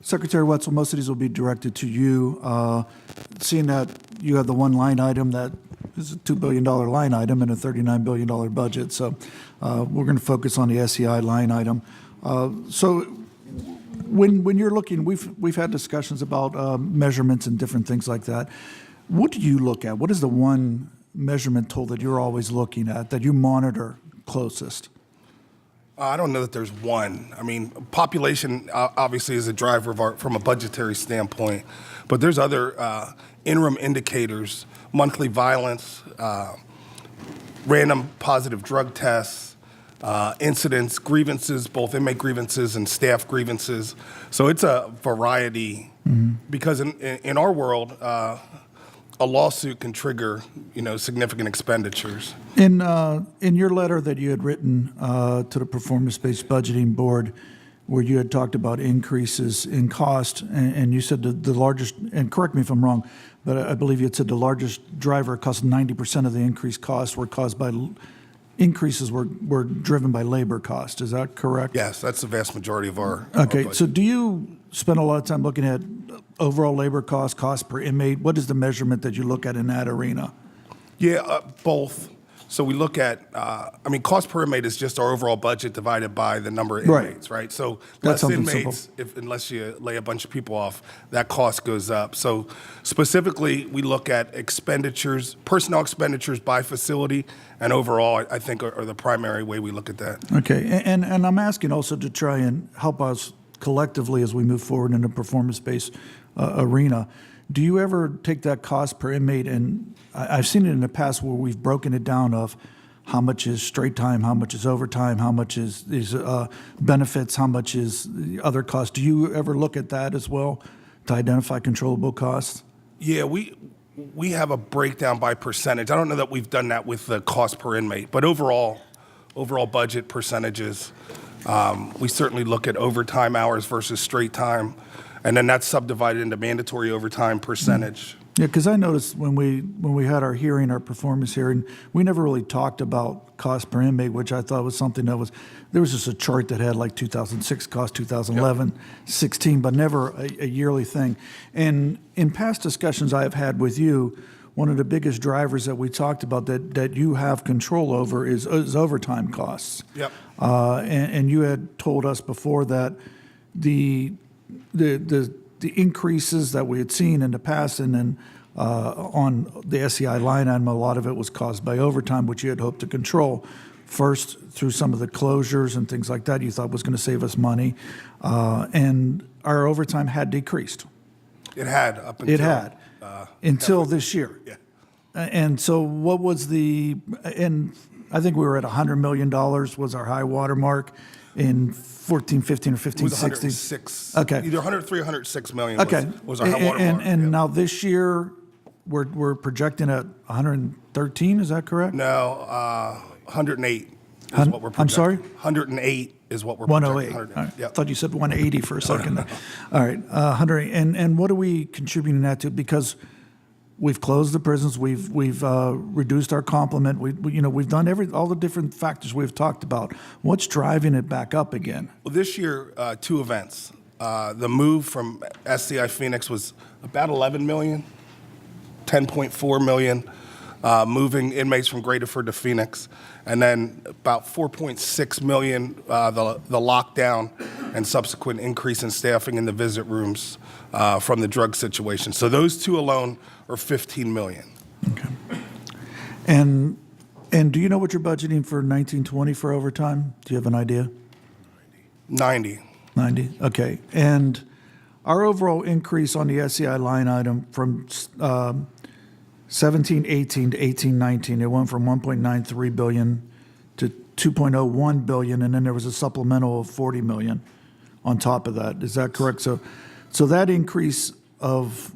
Secretary Wetzel, most of these will be directed to you. Seeing that you have the one line item that is a $2 billion line item in a $39 billion budget, so we're going to focus on the SEI line item. So when you're looking, we've had discussions about measurements and different things like that. What do you look at? What is the one measurement tool that you're always looking at, that you monitor closest? I don't know that there's one. I mean, population obviously is a driver of from a budgetary standpoint, but there's other interim indicators: monthly violence, random positive drug tests, incidents, grievances, both inmate grievances and staff grievances. So it's a variety, because in our world, a lawsuit can trigger, significant expenditures. In your letter that you had written to the Performance-Based Budgeting Board, where you had talked about increases in cost, and you said the largest, and correct me if I'm wrong, but I believe you had said the largest driver cost 90% of the increased costs were caused by increases were driven by labor cost. Is that correct? Yes, that's the vast majority of our Okay, budget. so do you spend a lot of time looking at overall labor cost per inmate? What is the measurement that you look at in that arena? Yeah, both. So we look at, cost per inmate is just our overall budget divided by the number of inmates, right? So That's less something inmates, unless you lay a bunch of people off, that cost goes up. So specifically, we look at expenditures, personnel expenditures by facility, and overall, I think are the primary way we look at that. Okay, and I'm asking also to try and help us collectively as we move forward in a performance-based arena. Do you ever take that cost per inmate, and I've seen it in the past where we've broken it down of how much is straight time, how much is overtime, how much is benefits, how much is the other costs. Do you ever look at that as well to identify controllable costs? Yeah, we have a breakdown by percentage. I don't know that we've done that with the cost per inmate, but overall budget percentages, we certainly look at overtime hours versus straight time, and then that's subdivided into mandatory overtime percentage. Yeah, because I noticed when we had our hearing, our performance hearing, we never really talked about cost per inmate, which I thought was something that there was just a chart that had like 2006 cost, 2011, 16, but never a yearly thing. And in past discussions I have had with you, one of the biggest drivers that we talked about that you have control over is overtime costs. Yep. And you had told us before that the increases that we had seen in the past, and then on the SEI line item, a lot of it was caused by overtime, which you had hoped to control. First, through some of the closures and things like that, you thought was going to save us money, and our overtime had decreased. It had up until until this year. Yeah. And so, what was and I think we were at $100 million was our high water mark in 14, 15, or 15, It was 16. 106. Okay. Either 103 or 106 million Okay. was our high water mark. And now this year, we're projecting at 113. Is that correct? No, 108 is what we're projecting. I'm sorry? 108 is what we're 108. projecting. All right. Yep. I thought you said 180 for a second. no. All right, 108. And what are we contributing that to? Because we've closed the prisons, we've reduced our complement, we've done all the different factors we've talked about. What's driving it back up again? Well, this year, two events. The move from SCI Phoenix was about 11 million, 10.4 million, moving inmates from Graterford to Phoenix, and then about 4.6 million, the lockdown and subsequent increase in staffing in the visit rooms from the drug situation. So those two alone are 15 million. Okay. And do you know what you're budgeting for 1920 for overtime? Do you have an idea? 90. 90, okay. And our overall increase on the SEI line item from 17-18 to 18-19, it went from 1.93 billion to 2.01 billion, and then there was a supplemental of 40 million on top of that. Is that correct? So that increase of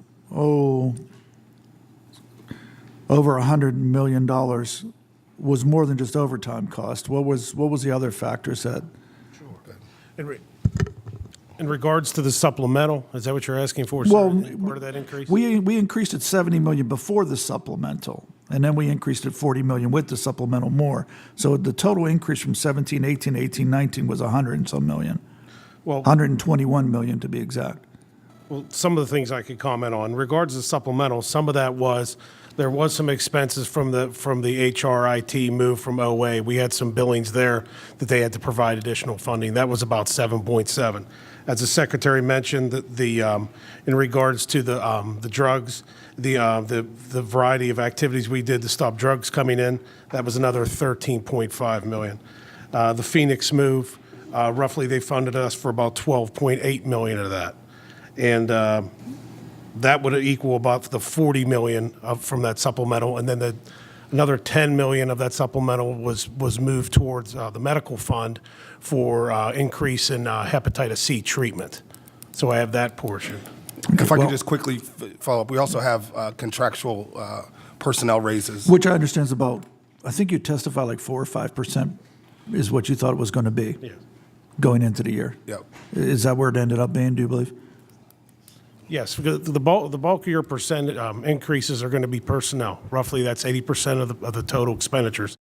over $100 million was more than just overtime cost. What was the other factors that? Sure. In regards to the supplemental, is that what you're asking for? Well, sir? Part of that increase? We increased it 70 million before the supplemental, and then we increased it 40 million with the supplemental more. So the total increase from 17-18 to 18-19 was 100 and some million. Well, 121 million to be exact. Well, some of the things I could comment on. In regards to the supplemental, some of that there was some expenses from the HRIT move from OA. We had some billings there that they had to provide additional funding. That was about 7.7. As the secretary mentioned, in regards to the drugs, the variety of activities we did to stop drugs coming in, that was another 13.5 million. The Phoenix move, roughly they funded us for about 12.8 million of that. And that would equal about the 40 million from that supplemental. And then another 10 million of that supplemental was moved towards the medical fund for increase in hepatitis C treatment. So I have that portion. If I could just quickly follow up, we also have contractual personnel raises. Which I understand is about, I think you testified like 4 or 5% is what you thought it was going to be Yeah. going into the year. Yep. Is that where it ended up being, do you believe? Yes, because the bulk of your percent increases are going to be personnel. Roughly, that's 80% of the total expenditures.